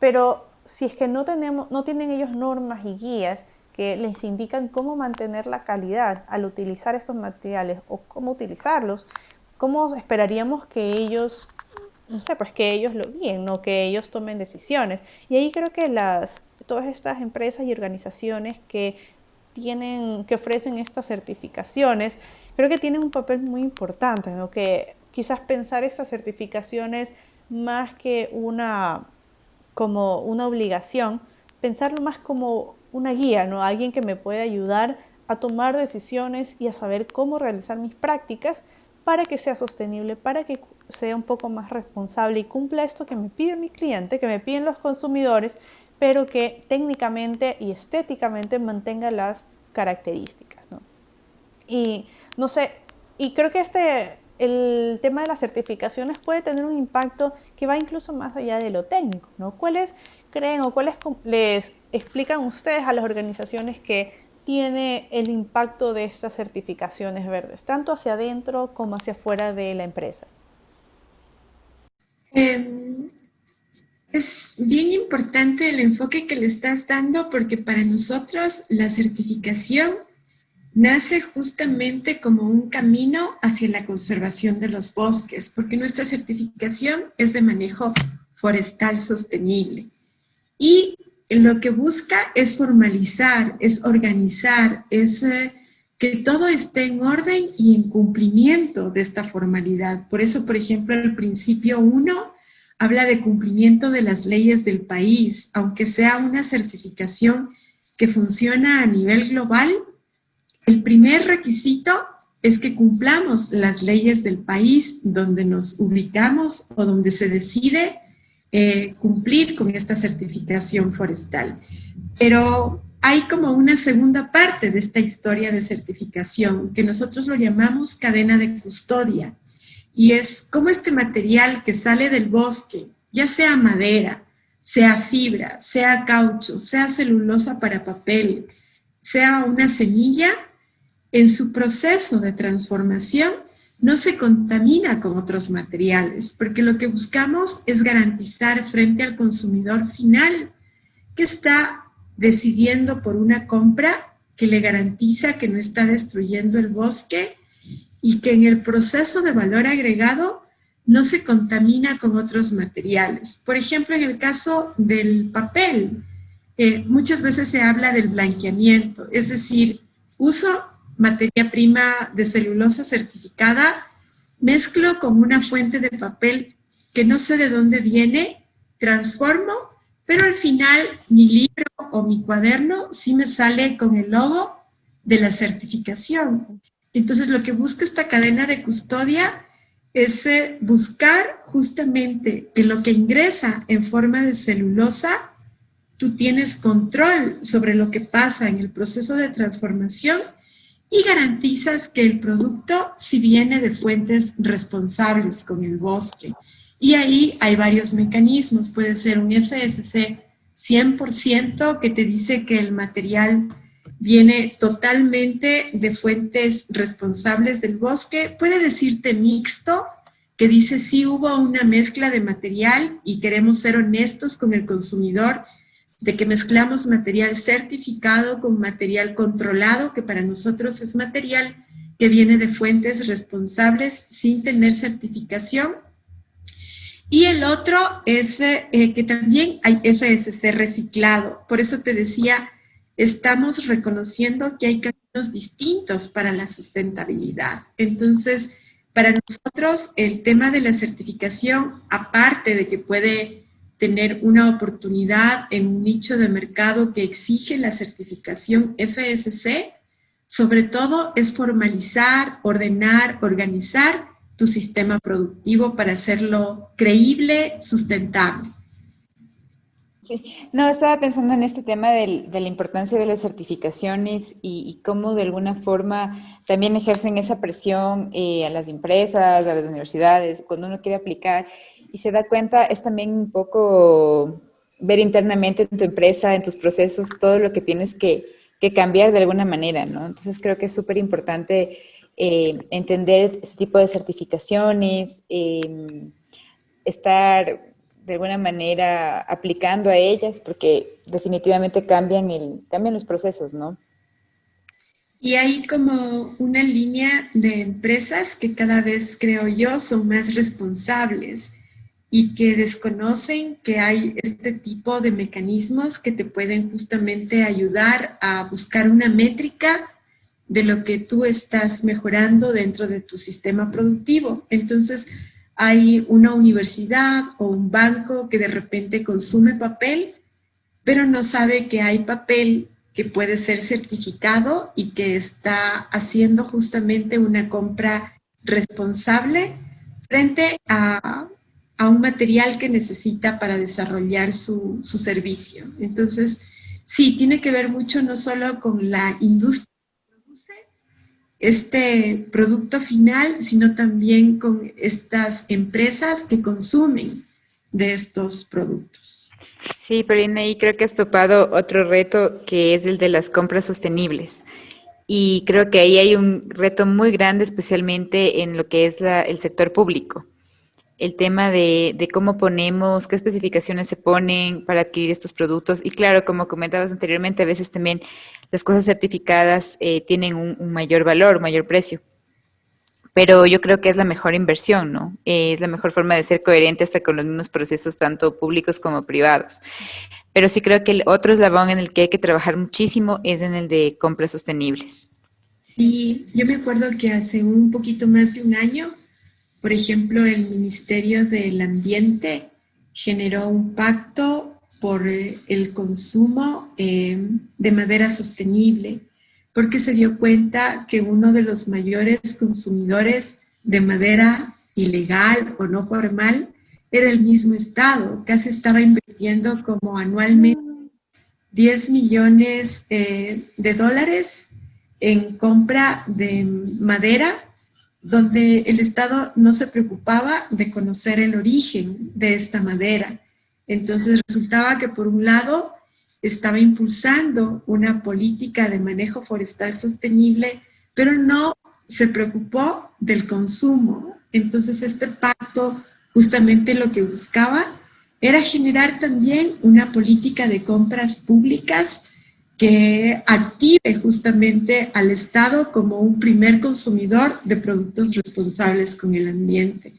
Pero si es que no tienen ellos normas y guías que les indican cómo mantener la calidad al utilizar estos materiales o cómo utilizarlos, ¿cómo esperaríamos que ellos, no sé, pues que ellos lo guíen, ¿no? Que ellos tomen decisiones? Y ahí creo que todas estas empresas y organizaciones que ofrecen estas certificaciones, creo que tienen un papel muy importante, ¿no? Que quizás pensar estas certificaciones más que como una obligación, pensarlo más como una guía, ¿no? Alguien que me puede ayudar a tomar decisiones y a saber cómo realizar mis prácticas para que sea sostenible, para que sea un poco más responsable y cumpla esto que me pide mi cliente, que me piden los consumidores, pero que técnicamente y estéticamente mantenga las características, ¿no? Y no sé, y creo que el tema de las certificaciones puede tener un impacto que va incluso más allá de lo técnico, ¿no? ¿Cuáles creen o cuáles les explican ustedes a las organizaciones que tiene el impacto de estas certificaciones verdes, tanto hacia adentro como hacia afuera de la empresa? Es bien importante el enfoque que le estás dando porque para nosotros la certificación nace justamente como un camino hacia la conservación de los bosques, porque nuestra certificación es de manejo forestal sostenible. Y lo que busca es formalizar, es organizar, es que todo esté en orden y en cumplimiento de esta formalidad. Por eso, por ejemplo, el principio 1 habla de cumplimiento de las leyes del país, aunque sea una certificación que funciona a nivel global. El primer requisito es que cumplamos las leyes del país donde nos ubicamos o donde se decide cumplir con esta certificación forestal. Pero hay como una segunda parte de esta historia de certificación, que nosotros lo llamamos cadena de custodia, y es cómo este material que sale del bosque, ya sea madera, sea fibra, sea caucho, sea celulosa para papel, sea una semilla, en su proceso de transformación no se contamina con otros materiales, porque lo que buscamos es garantizar frente al consumidor final que está decidiendo por una compra que le garantiza que no está destruyendo el bosque y que en el proceso de valor agregado no se contamina con otros materiales. Por ejemplo, en el caso del papel, muchas veces se habla del blanqueamiento, es decir, uso materia prima de celulosa certificada, mezclo con una fuente de papel que no sé de dónde viene, transformo, pero al final mi libro o mi cuaderno sí me sale con el logo de la certificación. Entonces, lo que busca esta cadena de custodia es buscar justamente que lo que ingresa en forma de celulosa, tú tienes control sobre lo que pasa en el proceso de transformación y garantizas que el producto sí viene de fuentes responsables con el bosque. Y ahí hay varios mecanismos. Puede ser un FSC 100% que te dice que el material viene totalmente de fuentes responsables del bosque. Puede decirte mixto, que dice sí hubo una mezcla de material y queremos ser honestos con el consumidor de que mezclamos material certificado con material controlado, que para nosotros es material que viene de fuentes responsables sin tener certificación. Y el otro es que también hay FSC reciclado. Por eso te decía, estamos reconociendo que hay caminos distintos para la sustentabilidad. Entonces, para nosotros el tema de la certificación, aparte de que puede tener una oportunidad en un nicho de mercado que exige la certificación FSC, sobre todo es formalizar, ordenar, organizar tu sistema productivo para hacerlo creíble, sustentable. Sí, no, estaba pensando en este tema de la importancia de las certificaciones y cómo de alguna forma también ejercen esa presión a las empresas, a las universidades, cuando uno quiere aplicar y se da cuenta, es también un poco ver internamente en tu empresa, en tus procesos, todo lo que tienes que cambiar de alguna manera, ¿no? Entonces creo que es súper importante entender este tipo de certificaciones, estar de alguna manera aplicando a ellas, porque definitivamente cambian los procesos, ¿no? Y hay como una línea de empresas que cada vez, creo yo, son más responsables y que desconocen que hay este tipo de mecanismos que te pueden justamente ayudar a buscar una métrica de lo que tú estás mejorando dentro de tu sistema productivo. Entonces, hay una universidad o un banco que de repente consume papel, pero no sabe que hay papel que puede ser certificado y que está haciendo justamente una compra responsable frente a un material que necesita para desarrollar su servicio. Entonces, sí, tiene que ver mucho no solo con la industria que produce este producto final, sino también con estas empresas que consumen de estos productos. Sí, pero en ahí creo que has topado otro reto que es el de las compras sostenibles. Y creo que ahí hay un reto muy grande, especialmente en lo que es el sector público. El tema de cómo ponemos, qué especificaciones se ponen para adquirir estos productos. Y claro, como comentabas anteriormente, a veces también las cosas certificadas tienen un mayor valor, un mayor precio. Pero yo creo que es la mejor inversión, ¿no? Es la mejor forma de ser coherente hasta con los mismos procesos, tanto públicos como privados. Pero sí creo que el otro eslabón en el que hay que trabajar muchísimo es en el de compras sostenibles. Sí, yo me acuerdo que hace un poquito más de un año, por ejemplo, el Ministerio del Ambiente generó un pacto por el consumo de madera sostenible, porque se dio cuenta que uno de los mayores consumidores de madera ilegal o no formal era el mismo Estado. Casi estaba invirtiendo como anualmente 10 millones de dólares en compra de madera, donde el Estado no se preocupaba de conocer el origen de esta madera. Entonces resultaba que por un lado estaba impulsando una política de manejo forestal sostenible, pero no se preocupó del consumo. Entonces este pacto justamente lo que buscaba era generar también una política de compras públicas que active justamente al Estado como un primer consumidor de productos responsables con el ambiente.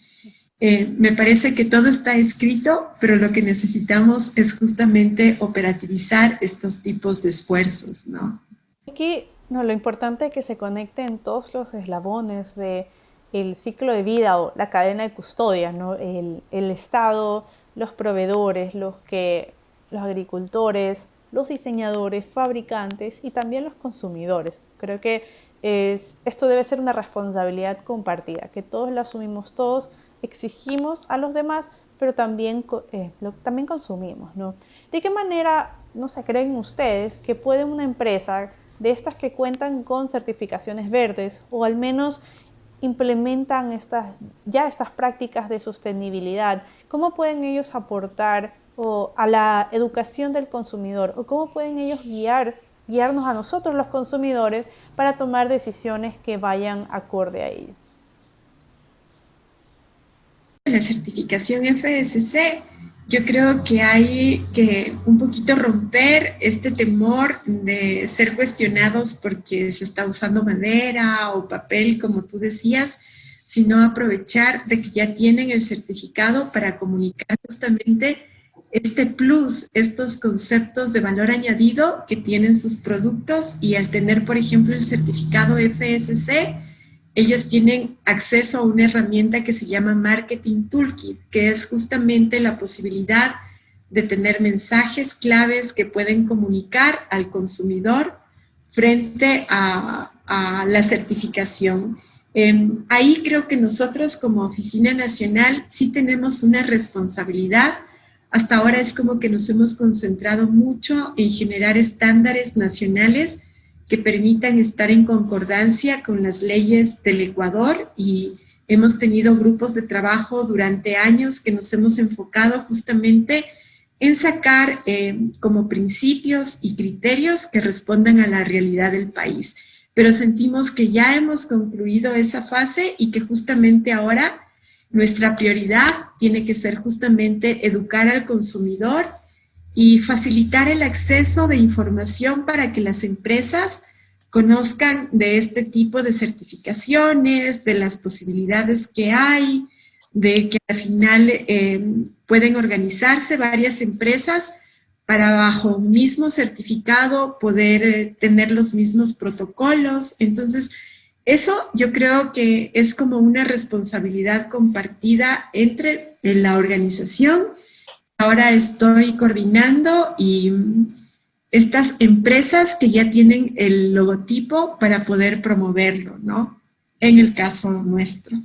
Me parece que todo está escrito, pero lo que necesitamos es justamente operativizar estos tipos de esfuerzos, ¿no? Aquí no, lo importante es que se conecten todos los eslabones de el ciclo de vida o la cadena de custodia, ¿no? El Estado, los proveedores, los agricultores, los diseñadores, fabricantes y también los consumidores. Creo que esto debe ser una responsabilidad compartida, que todos la asumimos, todos exigimos a los demás, pero también, también consumimos, ¿no? ¿De qué manera, no sé, creen ustedes que puede una empresa de estas que cuentan con certificaciones verdes o al menos implementan estas prácticas de sostenibilidad, cómo pueden ellos aportar a la educación del consumidor o cómo pueden ellos guiarnos a nosotros los consumidores para tomar decisiones que vayan acorde a ello? La certificación FSC, yo creo que hay que un poquito romper este temor de ser cuestionados porque se está usando madera o papel, como tú decías, sino aprovechar de que ya tienen el certificado para comunicar justamente este plus, estos conceptos de valor añadido que tienen sus productos, y al tener, por ejemplo, el certificado FSC, ellos tienen acceso a una herramienta que se llama Marketing Toolkit, que es justamente la posibilidad de tener mensajes claves que pueden comunicar al consumidor frente a la certificación. Ahí creo que nosotros como Oficina Nacional sí tenemos una responsabilidad. Hasta ahora es como que nos hemos concentrado mucho en generar estándares nacionales que permitan estar en concordancia con las leyes del Ecuador, y hemos tenido grupos de trabajo durante años que nos hemos enfocado justamente en sacar como principios y criterios que respondan a la realidad del país. Pero sentimos que ya hemos concluido esa fase y que justamente ahora nuestra prioridad tiene que ser justamente educar al consumidor y facilitar el acceso de información para que las empresas conozcan de este tipo de certificaciones, de las posibilidades que hay, de que al final pueden organizarse varias empresas para bajo un mismo certificado poder tener los mismos protocolos. Entonces, eso yo creo que es como una responsabilidad compartida entre la organización. Ahora estoy coordinando y estas empresas que ya tienen el logotipo para poder promoverlo, ¿no? En el caso nuestro.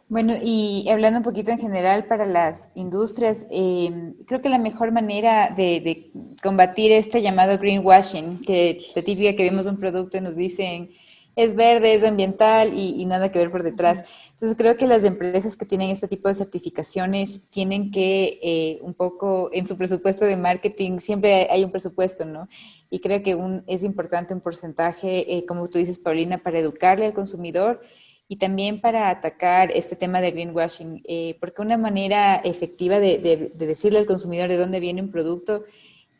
Bueno, y hablando un poquito en general para las industrias, creo que la mejor manera de combatir este llamado greenwashing, que la típica que vemos un producto y nos dicen es verde, es ambiental y nada que ver por detrás. Entonces creo que las empresas que tienen este tipo de certificaciones tienen que un poco en su presupuesto de marketing, siempre hay un presupuesto, ¿no? Y creo que es importante un porcentaje, como tú dices, Paulina, para educarle al consumidor y también para atacar este tema de greenwashing, porque una manera efectiva de decirle al consumidor de dónde viene un producto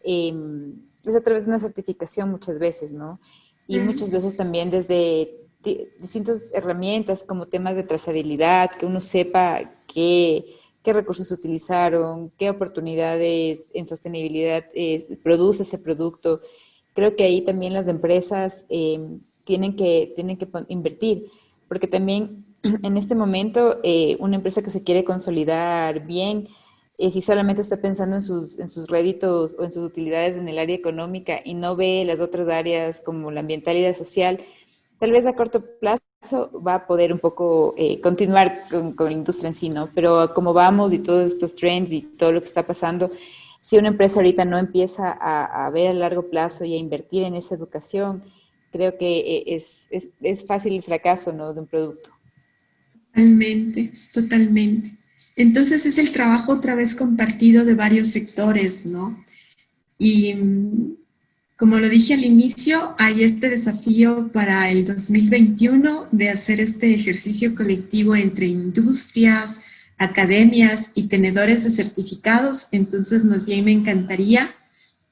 es a través de una certificación muchas veces, ¿no? Y muchas veces también desde distintas herramientas como temas de trazabilidad, que uno sepa qué recursos utilizaron, qué oportunidades en sostenibilidad produce ese producto. Creo que ahí también las empresas tienen que invertir, porque también en este momento una empresa que se quiere consolidar bien, si solamente está pensando en sus réditos o en sus utilidades en el área económica y no ve las otras áreas como la ambiental y la social, tal vez a corto plazo va a poder un poco continuar con la industria en sí, ¿no? Pero como vamos y todos estos trends y todo lo que está pasando, si una empresa ahorita no empieza a ver a largo plazo y a invertir en esa educación, creo que es fácil el fracaso, ¿no?, de un producto. Totalmente, totalmente. Entonces es el trabajo otra vez compartido de varios sectores, ¿no? Y como lo dije al inicio, hay este desafío para el 2021 de hacer este ejercicio colectivo entre industrias, academias y tenedores de certificados. Entonces, más bien me encantaría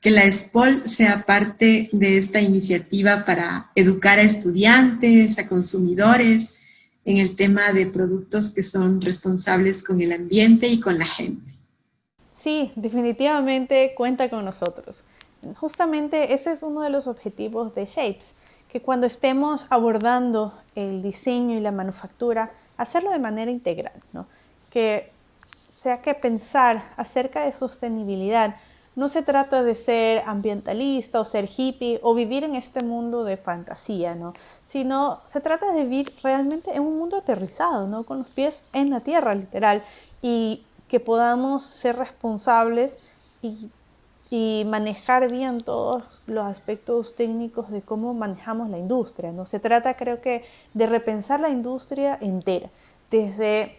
que la SPOL sea parte de esta iniciativa para educar a estudiantes, a consumidores, en el tema de productos que son responsables con el ambiente y con la gente. Sí, definitivamente cuenta con nosotros. Justamente ese es uno de los objetivos de Shapes, que cuando estemos abordando el diseño y la manufactura, hacerlo de manera integral, ¿no? Que sea que pensar acerca de sostenibilidad no se trata de ser ambientalista o ser hippie o vivir en este mundo de fantasía, ¿no? Sino se trata de vivir realmente en un mundo aterrizado, ¿no? Con los pies en la tierra, literal, y que podamos ser responsables y manejar bien todos los aspectos técnicos de cómo manejamos la industria, ¿no? Se trata, creo que, de repensar la industria entera, desde,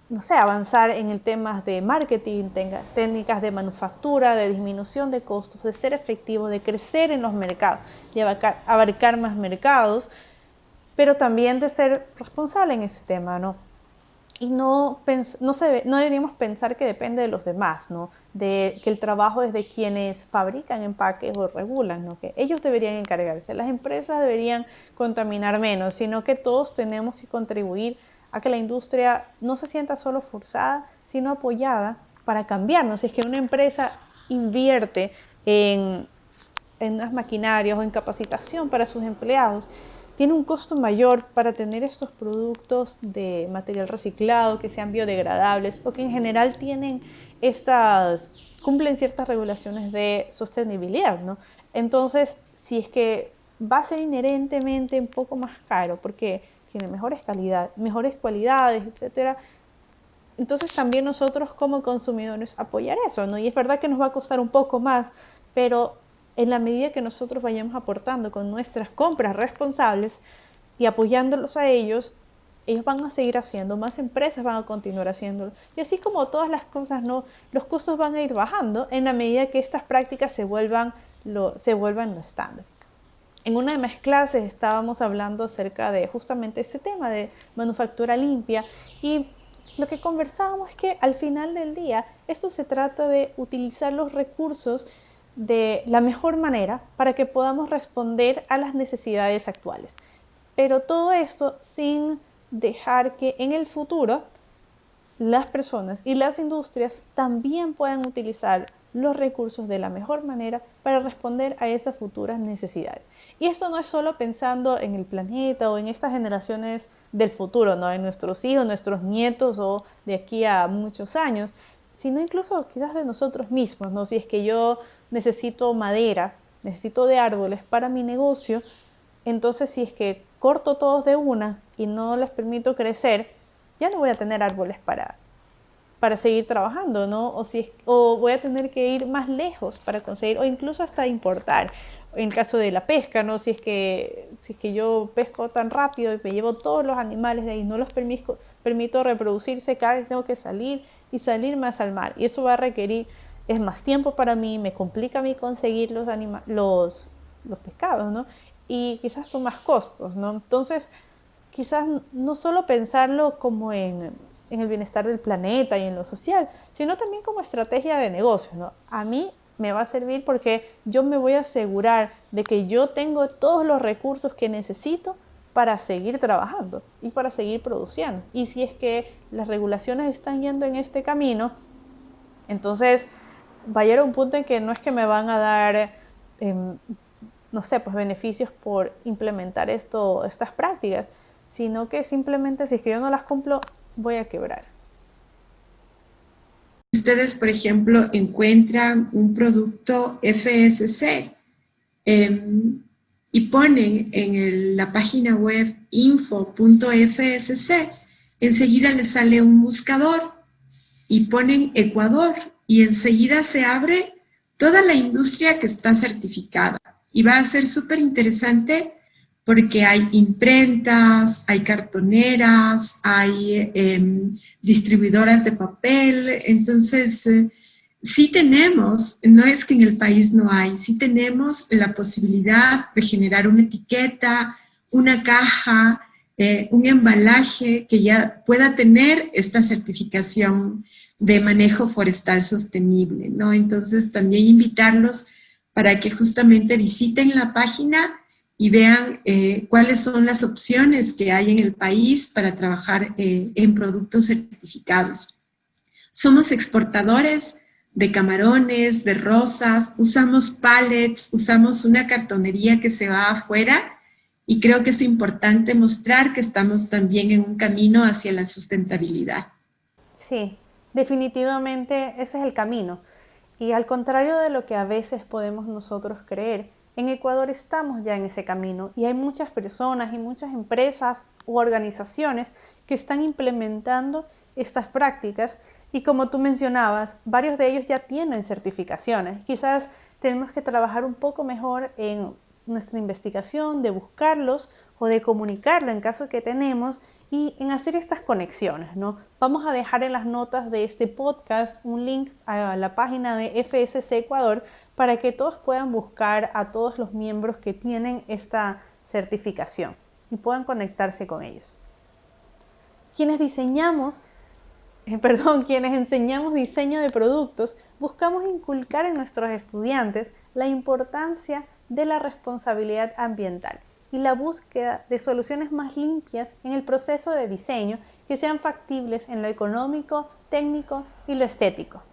no sé, avanzar en el tema de marketing, técnicas de manufactura, de disminución de costos, de ser efectivo, de crecer en los mercados y abarcar más mercados, pero también de ser responsable en ese tema, ¿no? Y no deberíamos pensar que depende de los demás, ¿no? De que el trabajo es de quienes fabrican empaques o regulan, ¿no? Que ellos deberían encargarse. Las empresas deberían contaminar menos, sino que todos tenemos que contribuir a que la industria no se sienta solo forzada, sino apoyada para cambiarnos. Si es que una empresa invierte en unas maquinarias o en capacitación para sus empleados, tiene un costo mayor para tener estos productos de material reciclado, que sean biodegradables o que en general cumplen ciertas regulaciones de sostenibilidad, ¿no? Entonces, si es que va a ser inherentemente un poco más caro porque tiene mejores cualidades, etcétera, entonces también nosotros como consumidores apoyar eso, ¿no? Y es verdad que nos va a costar un poco más, pero en la medida que nosotros vayamos aportando con nuestras compras responsables y apoyándolos a ellos, ellos van a seguir haciendo, más empresas van a continuar haciéndolo. Y así como todas las cosas, ¿no? Los costos van a ir bajando en la medida que estas prácticas se vuelvan lo estándar. En una de mis clases estábamos hablando acerca de justamente este tema de manufactura limpia y lo que conversábamos es que al final del día esto se trata de utilizar los recursos de la mejor manera para que podamos responder a las necesidades actuales. Pero todo esto sin dejar que en el futuro las personas y las industrias también puedan utilizar los recursos de la mejor manera para responder a esas futuras necesidades. Y esto no es solo pensando en el planeta o en estas generaciones del futuro, ¿no? En nuestros hijos, nuestros nietos o de aquí a muchos años, sino incluso quizás de nosotros mismos, ¿no? Si es que yo necesito madera, necesito de árboles para mi negocio, entonces si es que corto todos de una y no les permito crecer, ya no voy a tener árboles para seguir trabajando, ¿no? O voy a tener que ir más lejos para conseguir, o incluso hasta importar. En el caso de la pesca, ¿no? Si es que yo pesco tan rápido y me llevo todos los animales de ahí, no los permito reproducirse, cada vez tengo que salir y salir más al mar. Y eso va a requerir, es más tiempo para mí, me complica a mí conseguir los pescados, ¿no? Y quizás son más costos, ¿no? Entonces, quizás no solo pensarlo como en el bienestar del planeta y en lo social, sino también como estrategia de negocio, ¿no? A mí me va a servir porque yo me voy a asegurar de que yo tengo todos los recursos que necesito para seguir trabajando y para seguir produciendo. Y si es que las regulaciones están yendo en este camino, entonces va a llegar a un punto en que no es que me van a dar, no sé, pues beneficios por implementar estas prácticas, sino que simplemente si es que yo no las cumplo, voy a quebrar. Ustedes, por ejemplo, encuentran un producto FSC y ponen en la página web info.fsc, enseguida les sale un buscador y ponen Ecuador y enseguida se abre toda la industria que está certificada. Y va a ser súper interesante porque hay imprentas, hay cartoneras, hay distribuidoras de papel. Entonces, sí tenemos, no es que en el país no hay, sí tenemos la posibilidad de generar una etiqueta, una caja, un embalaje que ya pueda tener esta certificación de manejo forestal sostenible, ¿no? Entonces, también invitarlos para que justamente visiten la página y vean cuáles son las opciones que hay en el país para trabajar en productos certificados. Somos exportadores de camarones, de rosas, usamos pallets, usamos una cartonería que se va afuera y creo que es importante mostrar que estamos también en un camino hacia la sustentabilidad. Sí, definitivamente ese es el camino. Y al contrario de lo que a veces podemos nosotros creer, en Ecuador estamos ya en ese camino y hay muchas personas y muchas empresas u organizaciones que están implementando estas prácticas y como tú mencionabas, varios de ellos ya tienen certificaciones. Quizás tenemos que trabajar un poco mejor en nuestra investigación, de buscarlos o de comunicarlo en caso que tenemos y en hacer estas conexiones, ¿no? Vamos a dejar en las notas de este podcast un link a la página de FSC Ecuador para que todos puedan buscar a todos los miembros que tienen esta certificación y puedan conectarse con ellos. Quienes enseñamos diseño de productos, buscamos inculcar en nuestros estudiantes la importancia de la responsabilidad ambiental y la búsqueda de soluciones más limpias en el proceso de diseño que sean factibles en lo económico, técnico y lo estético.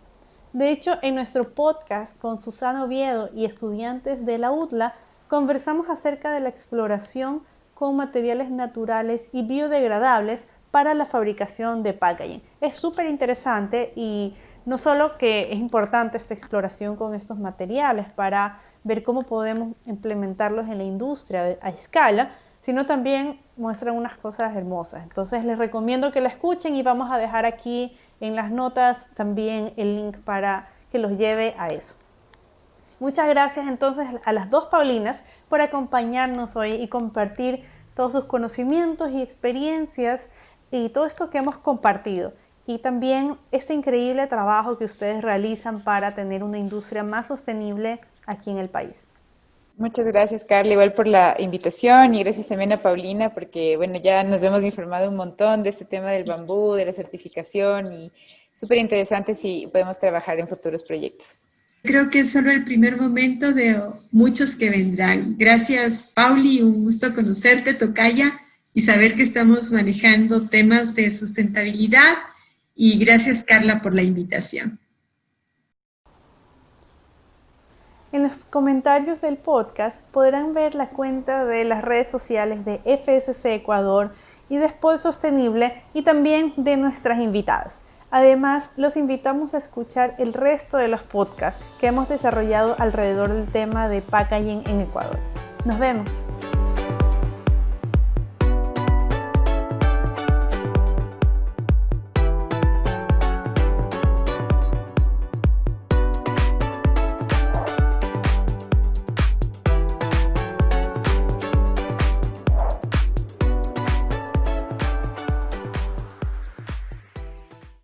De hecho, en nuestro podcast con Susana Oviedo y estudiantes de la UTLA, conversamos acerca de la exploración con materiales naturales y biodegradables para la fabricación de packaging. Es súper interesante y no solo que es importante esta exploración con estos materiales para ver cómo podemos implementarlos en la industria a escala, sino también muestran unas cosas hermosas. Entonces les recomiendo que la escuchen y vamos a dejar aquí en las notas también el link para que los lleve a eso. Muchas gracias entonces a las dos Paulinas por acompañarnos hoy y compartir todos sus conocimientos y experiencias y todo esto que hemos compartido. Y también este increíble trabajo que ustedes realizan para tener una industria más sostenible aquí en el país. Muchas gracias, Carla, igual por la invitación y gracias también a Paulina porque, bueno, ya nos hemos informado un montón de este tema del bambú, de la certificación y súper interesante si podemos trabajar en futuros proyectos. Creo que es solo el primer momento de muchos que vendrán. Gracias, Pauli, un gusto conocerte, tocaya, y saber que estamos manejando temas de sustentabilidad. Y gracias, Carla, por la invitación. En los comentarios del podcast podrán ver la cuenta de las redes sociales de FSC Ecuador y de Spol Sostenible y también de nuestras invitadas. Además, los invitamos a escuchar el resto de los podcasts que hemos desarrollado alrededor del tema de packaging en Ecuador. Nos vemos.